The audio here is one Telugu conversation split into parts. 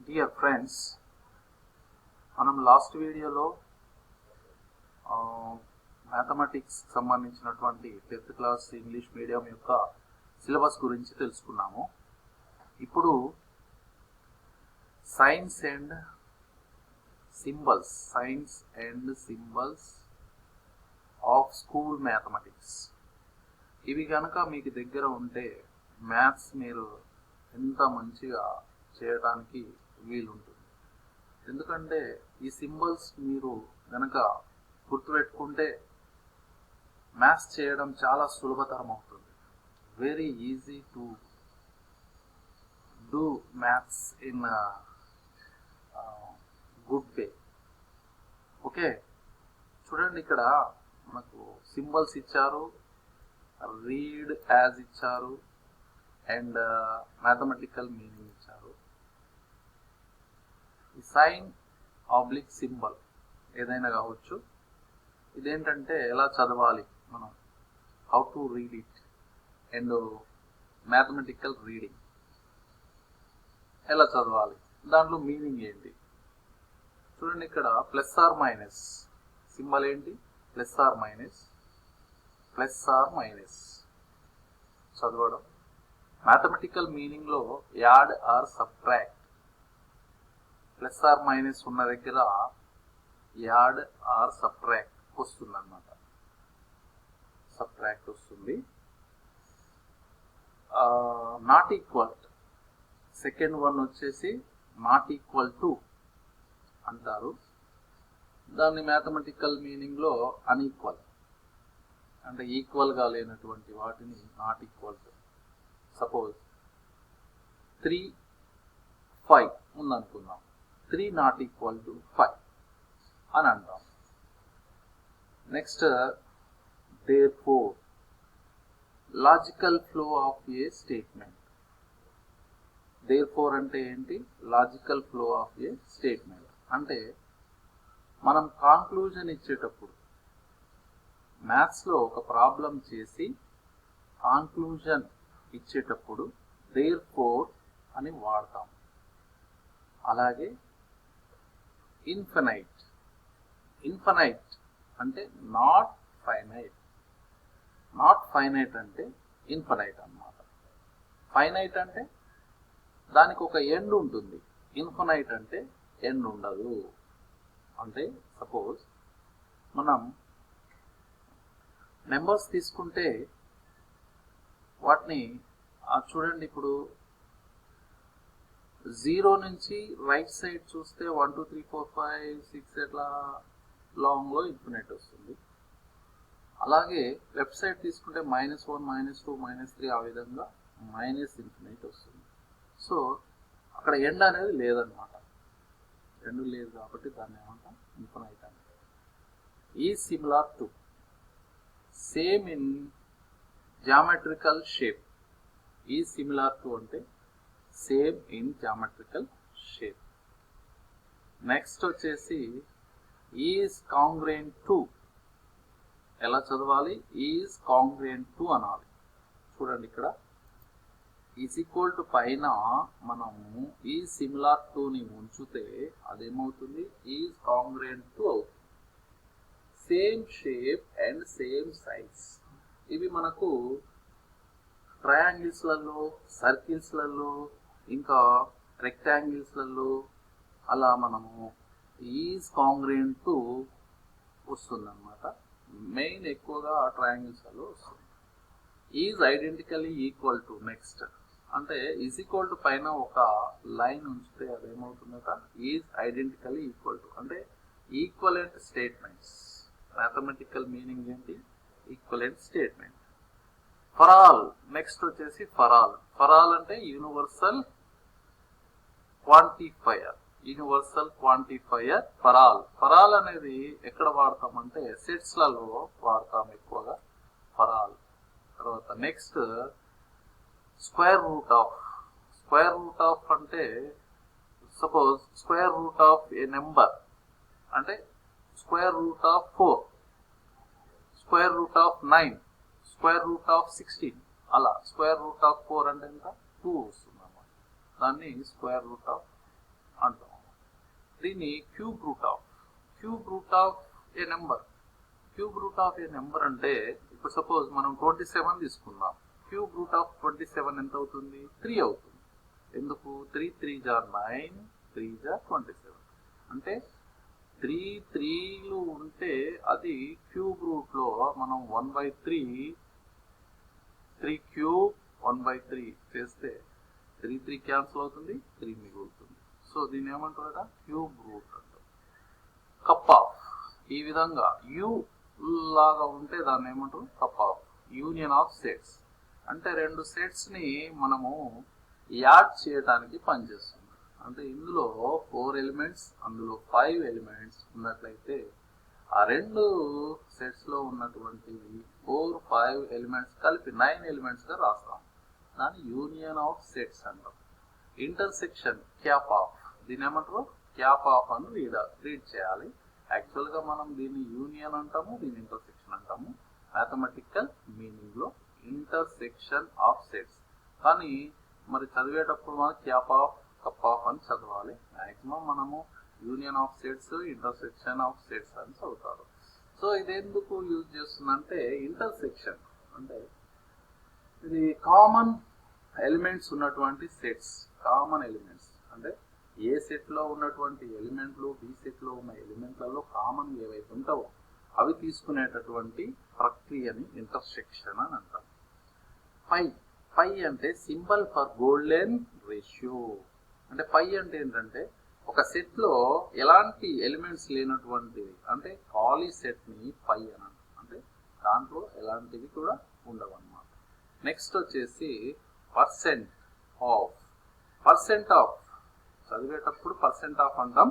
డియర్ ఫ్రెండ్స్, మనం లాస్ట్ వీడియోలో మ్యాథమెటిక్స్ సంబంధించినటువంటి 10th క్లాస్ ఇంగ్లీష్ మీడియం యొక్క సిలబస్ గురించి తెలుసుకున్నాము. ఇప్పుడు science and symbols of school mathematics ఇవి కనుక మీకు దగ్గర ఉంటే మ్యాథ్స్ మీరు ఎంత మంచిగా చేయడానికి వీలుంటుంది. ఎందుకంటే ఈ సింబల్స్ మీరు కనుక గుర్తుపెట్టుకుంటే మ్యాథ్స్ చేయడం చాలా సులభతరం అవుతుంది. Very easy to do maths in good way. Okay, చూడండి, ఇక్కడ మనకు సింబల్స్ ఇచ్చారు, రీడ్ యాజ్ ఇచ్చారు అండ్ మ్యాథమెటికల్ మీనింగ్ ఇచ్చారు. ఈ సైన్ ఆబ్లిక్ సింబల్ ఏదైనా కావచ్చు. ఇదేంటంటే ఎలా చదవాలి మనం, how to read it and mathematical reading ఎలా చదవాలి, దాంట్లో మీనింగ్ ఏంటి. చూడండి, ఇక్కడ ప్లస్ ఆర్ మైనస్ సింబల్ ఏంటి, ప్లస్ ఆర్ మైనస్ చదవడం. మ్యాథమెటికల్ మీనింగ్ లో add or subtract, plus or minus ఉన్న దగ్గర యాడ్ ఆర్ సబ్ట్రాక్ట్ వస్తుంది అన్నమాట, సబ్ట్రాక్ట్ వస్తుంది. నాట్ ఈక్వల్, సెకండ్ వన్ వచ్చేసి నాట్ ఈక్వల్ టు అంటారు. దాన్ని మ్యాథమెటికల్ మీనింగ్ లో అన్ఈక్వల్ అంటే ఈక్వల్ గా లేనటువంటి వాటిని నాట్ ఈక్వల్ టు. సపోజ్ 3, 5 ఉందనుకుందాం, 3 నాట్ ఈక్వల్ టు 5 అని అంటాం. Next therefore, logical flow of A statement. therefore అంటే ఏంటి, logical flow of A statement అంటే మనం కాంక్లూజన్ ఇచ్చేటప్పుడు మ్యాథ్స్లో ఒక ప్రాబ్లం చేసి కాంక్లూజన్ ఇచ్చేటప్పుడు therefore అని వాడతాం. అలాగే ఇన్ఫినైట్ అంటే నాట్ ఫైనైట్ అంటే ఇన్ఫినైట్ అన్నమాట. ఫైనైట్ అంటే దానికి ఒక ఎండ్ ఉంటుంది, ఇన్ఫినైట్ అంటే ఎండ్ ఉండదు. అంటే సపోజ్ మనం నెంబర్స్ తీసుకుంటే వాటిని చూడండి, ఇప్పుడు 0 నుంచి రైట్ సైడ్ చూస్తే 1 2 3 4 5 6 ఎట్లా లాంగ్ లో ఇన్ఫినైట్ వస్తుంది. అలాగే లెఫ్ట్ సైడ్ తీసుకుంటే -1 -2 -3 ఆ విధంగా మైనస్ ఇన్ఫినైట్ వస్తుంది. సో అక్కడ ఎండ్ అనేది లేదనమాట, ఎండ్ లేదు కాబట్టి దాన్ని ఏమంటాం, ఇన్ఫినైట్ అంటే. ఈ similar to, same in geometrical shape. ఈ సిమిలర్ టు అంటే same in geometrical shape. Next వచ్చేసి ఈజ్ కాంగ్రుయెంట్ టు. ఎలా చదవాలి, ఈజ్ కాంగ్రుయెంట్ టు అనాలి. చూడండి, ఇక్కడ ఈజ్ ఈక్వల్ టు పైన మనము ఈ సిమిలర్ టుని ఉంచితే అదేమవుతుంది, ఈజ్ కాంగ్రుయెంట్ టు అవుతుంది. Same shape and same size. ఇవి మనకు ట్రయాంగిల్స్లలో, సర్కిల్స్లలో, ఇంకా రెక్టాంగిల్స్లలో అలా మనము ఈజ్ కాంగ్రుయెంట్ టు వస్తుంది అన్నమాట. మెయిన్ ఎక్కువగా ట్రయాంగిల్స్లలో వస్తుంది. Is identically equal to. Next అంటే ఈజ్ ఈక్వల్ టు పైన ఒక లైన్ ఉంచితే అదేమవుతుందట, ఈజ్ ఐడెంటికలీ ఈక్వల్ టు అంటే ఈక్వలెంట్ స్టేట్మెంట్స్. మ్యాథమెటికల్ మీనింగ్ ఏంటి, equivalent statement. For all, next వచ్చేసి ఫర్ ఆల్ అంటే యూనివర్సల్ క్వాంటిఫైయర్. ఫర్ ఆల్ అనేది ఎక్కడ వాడతామంటే సెట్స్లలో వాడతాం ఎక్కువగా ఫర్ ఆల్. తర్వాత నెక్స్ట్ స్క్వేర్ రూట్ ఆఫ్ అంటే suppose square root of a number అంటే square root of 4, square root of 9, square root of 16 అలా. స్క్వేర్ రూట్ ఆఫ్ 4 అంటే ఎంత, 2 వస్తుంది అన్నమాట. దాన్ని స్క్వేర్ రూట్ ఆఫ్ దీన్ని cube root of a number. Cube root of a number అంటే ఇప్పుడు సపోజ్ మనం 27 తీసుకుందాం. క్యూబ్ రూట్ ఆఫ్ 27 ఎంత అవుతుంది? 3 అవుతుంది. ఎందుకు? 3 3 జా 9, 3 జా 27. అంటే 3 3లు ఉంటే అది క్యూబ్ రూట్ లో మనం 1/3 3 క్యూబ్ 1/3 చేస్తే 3 3 క్యాన్సిల్ అవుతుంది, 3 మిగులుతుంది. సో దీన్ని ఏమంటారు? క్యూబ్ రూట్ అంటారు. కప్ ఆఫ్ ఈ విధంగా యూ లాగా ఉంటే దాన్ని ఏమంటారు? Cup of. Union of sets అంటే రెండు సెట్స్ ని మనము యాడ్ చేయడానికి పనిచేస్తుంది. అంటే ఇందులో 4 ఎలిమెంట్స్, అందులో 5 ఎలిమెంట్స్ ఉన్నట్లయితే ఆ రెండు సెట్స్ లో ఉన్నటువంటి 4 5 ఎలిమెంట్స్ కలిపి 9 ఎలిమెంట్స్ గా రాస్తాం. దాన్ని యూనియన్ ఆఫ్ సెట్స్ అంటాం. ఇంటర్సెక్షన్ క్యాప్ ఆఫ్, దీని ఏమంటారు? క్యాప్ ఆఫ్ అని రీడ్ చేయాలి. యాక్చువల్ గా మనం దీన్ని యూనియన్ అంటాము, దీన్ని ఇంటర్సెక్షన్ అంటాము. మ్యాథమెటికల్ మీనింగ్ లో ఇంటర్సెక్షన్ ఆఫ్ సెట్స్. కానీ మరి చదివేటప్పుడు మనం క్యాప్ ఆఫ్ కప్ ఆఫ్ అని చదవాలి. మాక్సిమం మనము union of sets, intersection of sets అని చదువుతారు. సో ఇది ఎందుకు యూజ్ చేస్తుందంటే ఇంటర్సెక్షన్ అంటే ఇది కామన్ ఎలిమెంట్స్ ఉన్నటువంటి సెట్స్. కామన్ ఎలిమెంట్స్ అంటే ఏ సెట్ లో ఉన్నటువంటి ఎలిమెంట్లు బి సెట్ లో ఉన్న ఎలిమెంట్లలో కామన్ ఏవైతే ఉంటావో అవి తీసుకునేటటువంటి ప్రక్రియని ఇంటర్సెక్షన్ అని అంటారు. పై అంటే సింబల్ ఫర్ గోల్డెన్ రేషియో. అంటే పై అంటే ఏంటంటే ఒక సెట్ లో ఎలాంటి ఎలిమెంట్స్ లేనటువంటిది అంటే ఖాళీ సెట్ ని పై అని అంటారు. అంటే దాంట్లో ఎలాంటివి కూడా ఉండవు అన్నమాట. నెక్స్ట్ వచ్చేసి పర్సెంట్ ఆఫ్ చదివేటప్పుడు పర్సెంట్ ఆఫ్ అంటాం.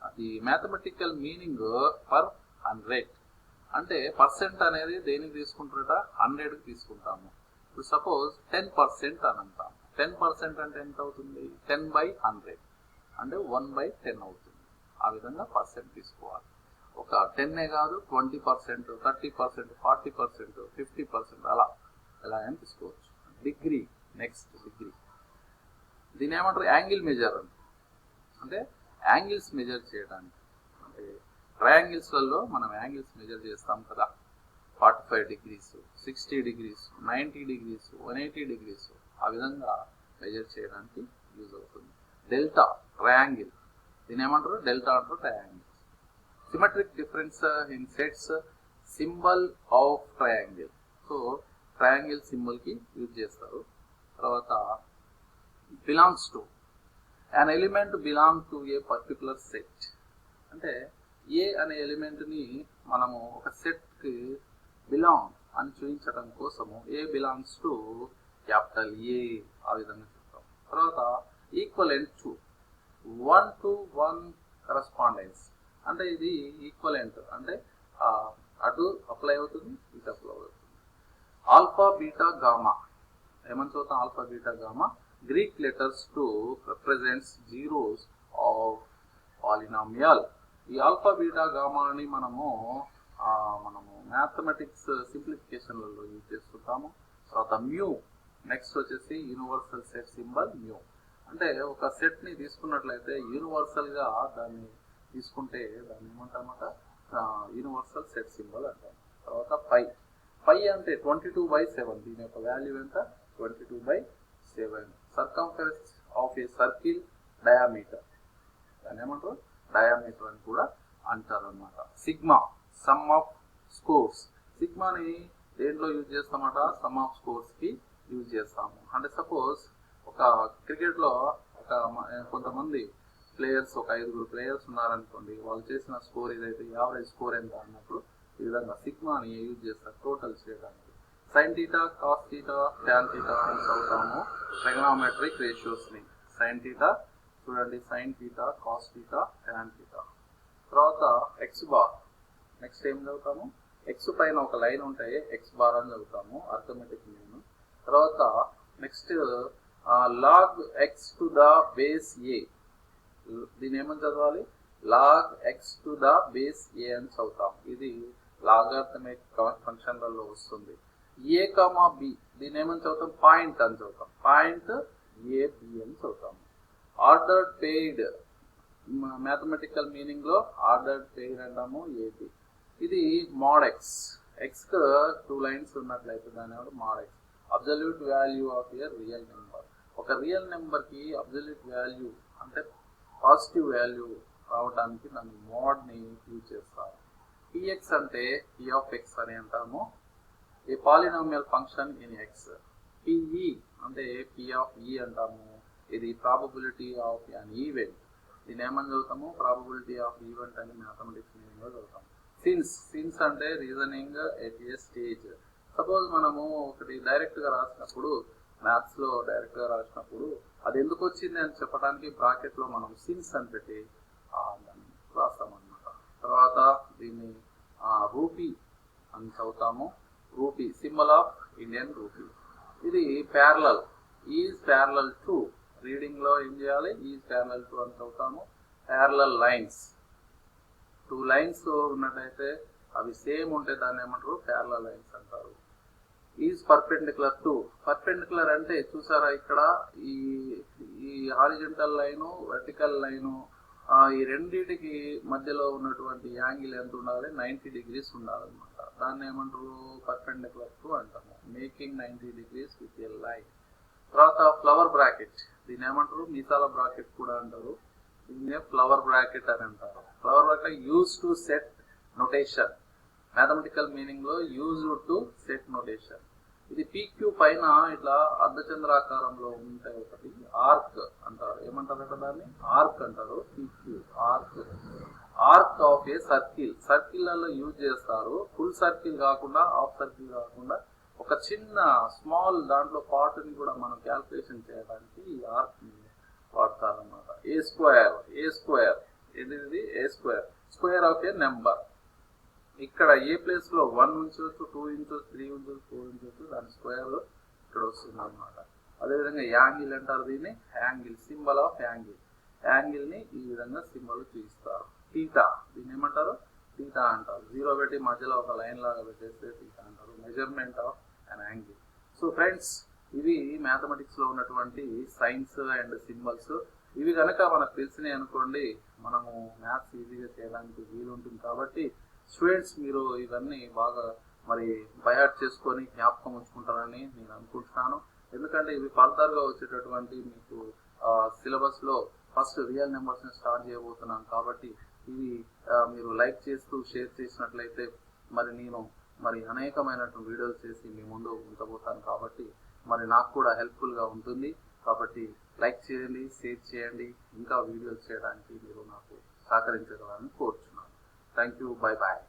అది మ్యాథమెటికల్ మీనింగ్ పర్ 100. అంటే పర్సెంట్ అనేది దేనికి తీసుకుంటారట? 100కి తీసుకుంటాము. ఇప్పుడు సపోజ్ 10% అని అంటాం. 10% అంటే ఎంత అవుతుంది? 10/100 అంటే 1/10 అవుతుంది. ఆ విధంగా పర్సెంట్ తీసుకోవాలి. ఒక 10 కాదు, 20%, 30%, 40%, 50% అలా ఎలాగైనా తీసుకోవచ్చు. డిగ్రీ. Next degree. దీని ఏమంటారు? యాంగిల్ మెజర్ అంటే యాంగిల్స్ మెజర్ చేయడానికి. అంటే ట్రయాంగిల్స్లలో మనం యాంగిల్స్ మెజర్ చేస్తాం కదా. 45 degrees, 60 degrees, 90 degrees, 180 degrees ఆ విధంగా మెజర్ చేయడానికి యూజ్ అవుతుంది. Delta triangle. దీని ఏమంటారు? డెల్టా అంటారు triangle. Symmetric difference in sets, symbol of triangle. So triangle symbol కి యూజ్ చేస్తారు. తర్వాత belongs to, an element belong to a particular set. అంటే ఏ అనే ఎలిమెంట్ ని మనము ఒక సెట్ కి బిలాంగ్ అని చూపించడం కోసము ఏ బిలాంగ్స్ టు క్యాపిటల్ ఏ ఆ విధంగా చెప్తాం. తర్వాత ఈక్వలెంట్ టు 1-to-1 కరస్పాండెన్స్. అంటే ఇది ఈక్వలెంట్ అంటే అటు అప్లై అవుతుంది, ఇటు అప్లై అవుతుంది. ఆల్ఫా బీటా గామా ఏమని చదువుతాం? Alpha beta gamma Greek letters to represents zeros of polynomial. ఈ ఆల్ఫా బీటా గామా అని మనము మ్యాథమెటిక్స్ సింప్లిఫికేషన్లలో యూజ్ చేస్తుంటాము. తర్వాత మ్యూ. నెక్స్ట్ వచ్చేసి యూనివర్సల్ సెట్ సింబల్ మ్యూ. అంటే ఒక సెట్ ని తీసుకున్నట్లయితే యూనివర్సల్ గా దాన్ని తీసుకుంటే దాన్ని ఏమంటామట? యూనివర్సల్ సెట్ సింబల్ అంటాం. తర్వాత పై అంటే 22/7. దీని యొక్క వాల్యూ ఎంత? 22/7. Circumference of a circle diameter. దాన్ని ఏమంటారు? డయామీటర్ అని కూడా అంటారు అన్నమాట. Sigma sum of scores. సిగ్మాని దేంట్లో యూజ్ చేస్తామట? సమ్ ఆఫ్ స్కోర్స్ కి యూజ్ చేస్తాము. అంటే సపోజ్ ఒక క్రికెట్ లో కొంతమంది ప్లేయర్స్, ఒక 5 ప్లేయర్స్ ఉన్నారనుకోండి. వాళ్ళు చేసిన స్కోర్ ఏదైతే యావరేజ్ స్కోర్ ఎంత అన్నప్పుడు ఈ విధంగా సిగ్మాని యూజ్ చేస్తారు టోటల్ చేయడానికి. Sine theta, cos theta, tan theta అని చదువుతాము. ట్రిగనోమెట్రిక్ రేషియోస్ ని. సైన్ థీటా చూడండి, sine theta, cos theta, tan theta. తర్వాత ఎక్స్ బార్. నెక్స్ట్ ఏం చదువుతాము? ఎక్స్ పైన ఒక లైన్ ఉంటాయి, ఎక్స్ బార్ అని చదువుతాము, అర్థమెటిక్ మీన్. తర్వాత next log x to the base a. దీని ఏమని చదవాలి? Log x to the base a అని చదువుతాము. ఇది లాగార్థమిక్ ఫంక్షన్లలో వస్తుంది. A comma b. దీని ఏమని చదువుతాం? పాయింట్ అని చదువుతాం. పాయింట్ ఏ బి అని చదువుతాము. ఆర్డర్ పెయిడ్ మ్యాథమెటికల్ మీనింగ్ లో ఆర్డర్డ్ పెయిర్ అంటాము ఏబి. ఇది మోడ్ ఎక్స్. ఎక్స్ 2 లైన్స్ ఉన్నట్లయితే దాని mode X. Absolute value of A real number. ఒక రియల్ నెంబర్ కి అబ్సల్యూట్ వాల్యూ అంటే పాజిటివ్ వాల్యూ రావడానికి దాని మోడ్ ని యూజ్ చేస్తారు. పిఎక్స్ అంటే పి ఆఫ్ ఎక్స్ అని అంటాము. ఏ polynomial function in X. PE అంటే పి ఆఫ్ ఈ అంటాము. ఇది ప్రాబబిలిటీ ఆఫ్ అన్ ఈవెంట్. దీని ఏమని చదువుతాము? ప్రాబబిలిటీ ఆఫ్ ఈవెంట్ అని మ్యాథమెటిక్స్ మీనింగ్ లో చదువుతాం. సిన్స్ అంటే reasoning at a stage. Suppose మనము ఒకటి డైరెక్ట్ గా రాసినప్పుడు, మ్యాథ్స్ లో డైరెక్ట్ గా రాసినప్పుడు అది ఎందుకు వచ్చింది అని చెప్పడానికి బ్రాకెట్ లో మనం సిన్స్ అని పెట్టి దాన్ని రాస్తాం అన్నమాట. తర్వాత దీన్ని రూపీ అని చదువుతాము. Rupee symbol of Indian rupee. ఇది parallel. Is parallel to. Reading లో ఏం చేయాలి? ఈజ్ ప్యారలల్ టు అని చదువుతాము. Parallel lines. 2 లైన్స్ ఉన్నట్టయితే అవి సేమ్ ఉంటే దాన్ని ఏమంటారు? ప్యారలల్ లైన్స్ అంటారు. Is perpendicular to. పర్పెండిక్యులర్ అంటే చూసారా ఇక్కడ ఈ హారిజంటల్ లైను, వర్టికల్ లైను, ఈ రెండింటికి మధ్యలో ఉన్నటువంటి యాంగిల్ ఎంత ఉండాలి? 90 degrees ఉండాలన్నమాట. దాన్ని ఏమంటారు? పర్పెండిక్యులర్ టు అంటాము. Making 90 degrees with a line. తర్వాత ఫ్లవర్ బ్రాకెట్. దీన్ని ఏమంటారు? మీసాల బ్రాకెట్ కూడా అంటారు. దీన్నే ఫ్లవర్ బ్రాకెట్ అని అంటారు. Flower bracket use to set notation. Mathematical meaning లో యూజ్ టు సెట్ నొటేషన్. ఇది పీక్యూ పైన ఇట్లా అర్ధచంద్రాకారంలో ఉంటే ఒకటి ఆర్క్ అంటారు. ఏమంటారట దాన్ని? ఆర్క్ అంటారు. PQ arc. Arc of a circle. సర్కిళ్లలో యూజ్ చేస్తారు. ఫుల్ సర్కిల్ కాకుండా, హాఫ్ సర్కిల్ కాకుండా ఒక చిన్న స్మాల్ దాంట్లో పార్ట్ ని కూడా మనం క్యాల్కులేషన్ చేయడానికి ఈ ఆర్క్ ని వాడతారు అన్నమాట. ఏ స్క్వేర్. ఏ స్క్వేర్ ఇది a square. Square of a number. ఇక్కడ ఏ ప్లేస్ లో 1 ఉంచవచ్చు, 2 ఉంచవచ్చు, 3 ఉంచవచ్చు, 4 ఉంచవచ్చు. దాని స్క్వేర్ ఇక్కడ వస్తుంది అనమాట. అదేవిధంగా యాంగిల్ అంటారు దీన్ని. Angle symbol of angle. Angle ని ఈ విధంగా సింబల్ చూపిస్తారు. థీటా. దీన్ని ఏమంటారు? థీటా అంటారు. 0 పెట్టి మధ్యలో ఒక లైన్ లాగా పెట్టేస్తే థీటా అంటారు. Measurement of an angle. So friends, ఇవి మ్యాథమెటిక్స్ లో ఉన్నటువంటి సైన్స్ అండ్ సింబల్స్. ఇవి కనుక మనకు తెలిసినాయి అనుకోండి, మనము మ్యాథ్స్ ఈజీగా చేయడానికి వీలుంటుంది. కాబట్టి స్టూడెంట్స్ మీరు ఇవన్నీ బాగా బైహార్ట్ చేసుకొని జ్ఞాపకం ఉంచుకుంటారని నేను అనుకుంటున్నాను. ఎందుకంటే ఇవి ఫర్దర్ గా వచ్చేటటువంటి మీకు సిలబస్ లో ఫస్ట్ రియల్ నెంబర్స్ ని స్టార్ట్ చేయబోతున్నాను. కాబట్టి ఇవి మీరు లైక్ చేస్తూ షేర్ చేసినట్లయితే నేను అనేకమైనటువంటి వీడియోలు చేసి మీ ముందు ఉంచబోతాను. కాబట్టి నాకు కూడా హెల్ప్ఫుల్ గా ఉంటుంది. కాబట్టి లైక్ చేయండి, షేర్ చేయండి. ఇంకా వీడియోలు చేయడానికి మీరు నాకు సహకరించగలరని కోరుచున్నాను. Thank you. Bye bye.